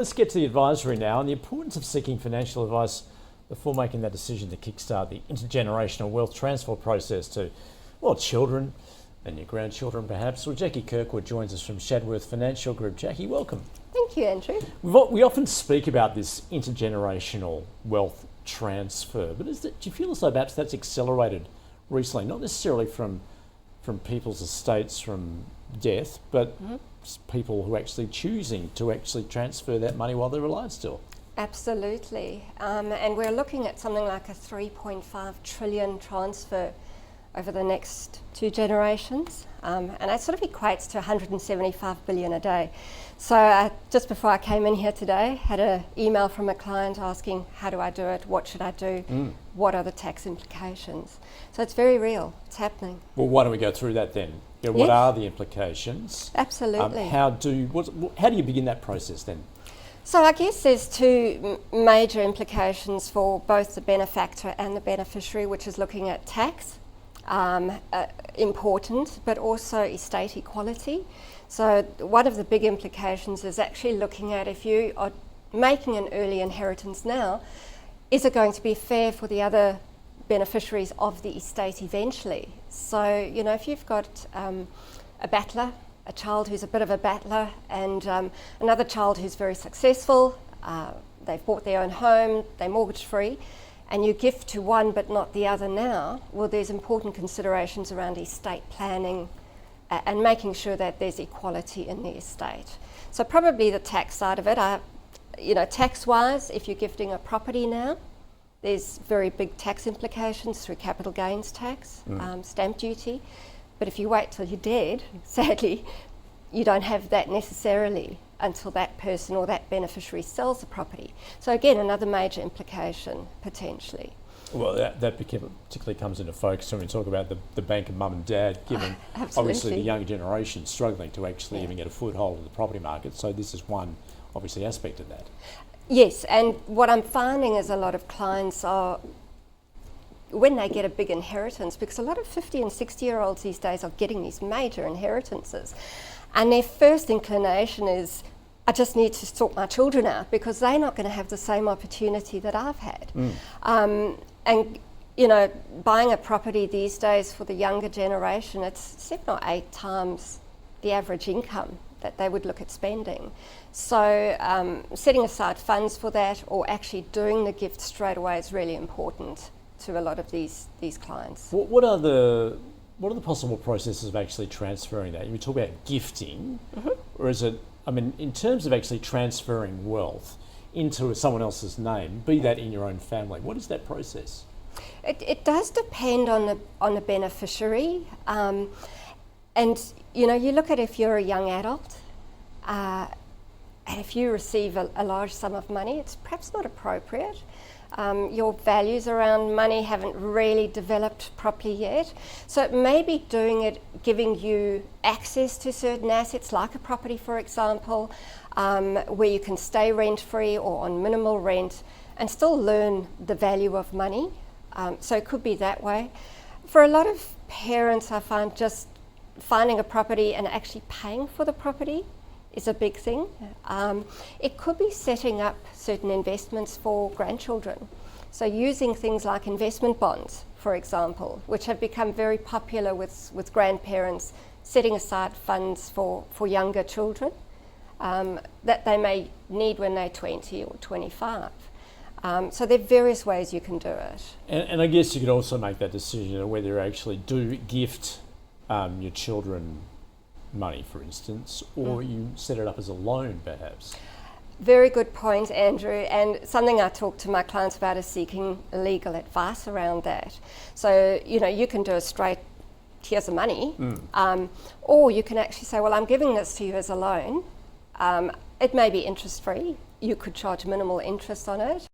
Let's get to the advisory now and the importance of seeking financial advice before making that decision to kickstart the intergenerational wealth transfer process to, well, children and your grandchildren perhaps. Well, Jackie Kirkwood joins us from Shadforth Financial Group. Jackie, welcome. Thank you, Andrew. We often speak about this intergenerational wealth transfer, but do you feel as though perhaps that's accelerated recently, not necessarily from people's estates from death, but people who are actually choosing to actually transfer that money while they're alive still? Absolutely. And we're looking at something like a 3.5 trillion transfer over the next 2 generations. And that sort of equates to 175 billion a day. So just before I came in here today, had an email from a client asking, how do I do it? What should I do? What are the tax implications? So it's very real. It's happening. Well, why don't we go through that then? You know, what are the implications? Absolutely. How do you begin that process then? So I guess there's 2 major implications for both the benefactor and the beneficiary, which is looking at tax, important, but also estate equality. So one of the big implications is actually looking at, if you are making an early inheritance now, is it going to be fair for the other beneficiaries of the estate eventually? So, you know, if you've got a battler, a child who's a bit of a battler, and another child who's very successful, they've bought their own home, they're mortgage free, and you gift to one but not the other now, well, there's important considerations around estate planning and making sure that there's equality in the estate. So probably the tax side of it, tax-wise, if you're gifting a property now, there's very big tax implications through capital gains tax, stamp duty. But if you wait till you're dead, sadly, you don't have that necessarily until that person or that beneficiary sells the property. So again, another major implication potentially. Well, that particularly comes into focus when we talk about the bank of mum and dad, given obviously the younger generation struggling to actually even get a foothold in the property market. So this is one, obviously, aspect of that. Yes, and what I'm finding is a lot of clients are, when they get a big inheritance, because a lot of 50 and 60-year-olds these days are getting these major inheritances, and their first inclination is, I just need to sort my children out because they're not going to have the same opportunity that I've had. And, you know, buying a property these days for the younger generation, it's 7 or 8 times the average income that they would look at spending. So setting aside funds for that or actually doing the gift straight away is really important to a lot of these clients. What are the possible processes of actually transferring that? You talk about gifting, or is it, I mean, in terms of actually transferring wealth into someone else's name, be that in your own family, what is that process? It does depend on the beneficiary. And, you know, you look at if you're a young adult, and if you receive a large sum of money, it's perhaps not appropriate. Your values around money haven't really developed properly yet. So it may be giving you access to certain assets, like a property, for example, where you can stay rent-free or on minimal rent and still learn the value of money. So it could be that way. For a lot of parents, I find just finding a property and actually paying for the property is a big thing. It could be setting up certain investments for grandchildren. So using things like investment bonds, for example, which have become very popular with grandparents, setting aside funds for younger children that they may need when they're 20 or 25. So there are various ways you can do it. And I guess you could also make that decision whether you actually do gift your children money, for instance, or you set it up as a loan, perhaps. Very good point, Andrew, and something I talk to my clients about is seeking legal advice around that. So, you know, you can do a straight, here's the money, or you can actually say, well, I'm giving this to you as a loan. It may be interest-free. You could charge minimal interest on it.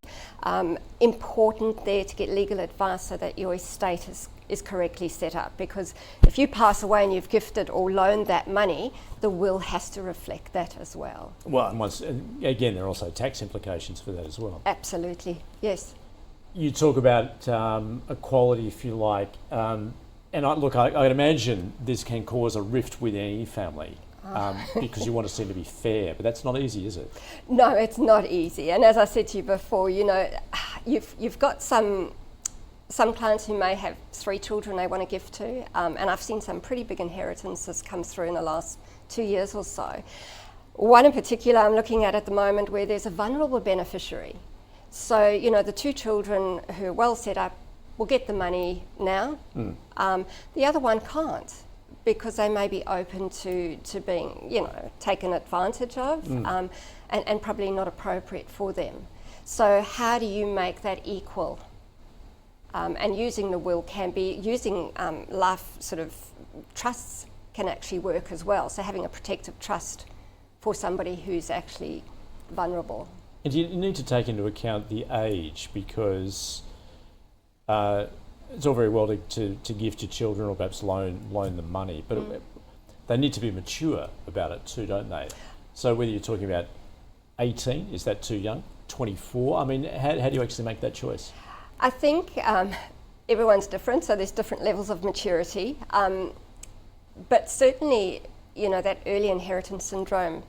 Important there to get legal advice so that your estate is correctly set up, because if you pass away and you've gifted or loaned that money, the will has to reflect that as well. Well, and again, there are also tax implications for that as well. Absolutely, yes. You talk about equality, if you like, and I imagine this can cause a rift within any family. because you want to seem to be fair, but that's not easy, is it? No, it's not easy. And as I said to you before, you've got some clients who may have 3 children they want to give to, and I've seen some pretty big inheritances come through in the last 2 years or so. One in particular I'm looking at the moment where there's a vulnerable beneficiary. So, the 2 children who are well set up will get the money now. The other one can't, because they may be open to being, taken advantage of, and probably not appropriate for them. So how do you make that equal? And using the will can be, using life sort of trusts can actually work as well. So having a protective trust for somebody who's actually vulnerable. And you need to take into account the age, because it's all very well to give to children or perhaps loan them money, but they need to be mature about it too, don't they? So whether you're talking about 18, is that too young? 24? I mean, how do you actually make that choice? I think everyone's different, so there's different levels of maturity. But certainly, that early inheritance syndrome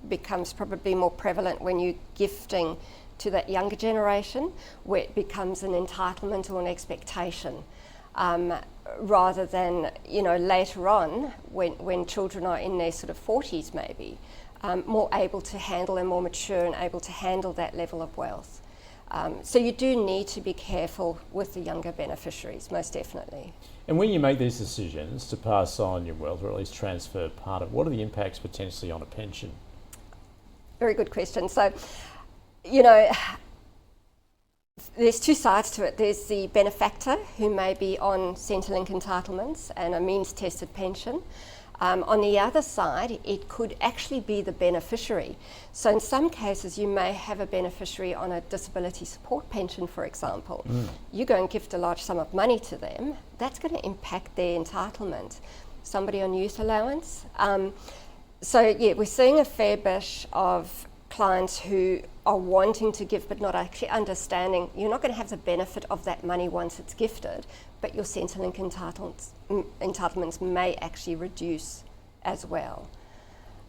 becomes probably more prevalent when you're gifting to that younger generation, where it becomes an entitlement or an expectation, rather than, later on when children are in their sort of 40s maybe, more able to handle and more mature and able to handle that level of wealth. So you do need to be careful with the younger beneficiaries, most definitely. And when you make these decisions to pass on your wealth, or at least transfer part of it, what are the impacts potentially on a pension? Very good question. So, there's 2 sides to it. There's the benefactor, who may be on Centrelink entitlements and a means-tested pension. On the other side, it could actually be the beneficiary. So in some cases, you may have a beneficiary on a disability support pension, for example. You go and gift a large sum of money to them, that's going to impact their entitlement. Somebody on youth allowance. We're seeing a fair bit of clients who are wanting to give but not actually understanding you're not going to have the benefit of that money once it's gifted, but your Centrelink entitlements may actually reduce as well.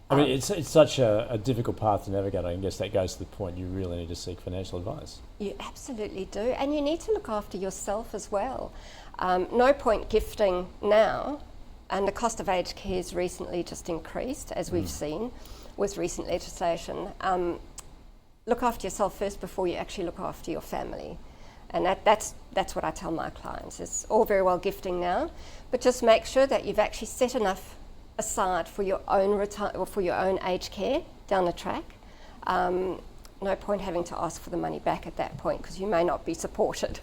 I mean, it's such a difficult path to navigate. I guess that goes to the point you really need to seek financial advice. You absolutely do, and you need to look after yourself as well. No point gifting now, and the cost of aged care has recently just increased, as we've seen with recent legislation. Look after yourself first before you actually look after your family. And that's what I tell my clients. It's all very well gifting now, but just make sure that you've actually set enough aside for your own for your own aged care down the track. No point having to ask for the money back at that point, because you may not be supported.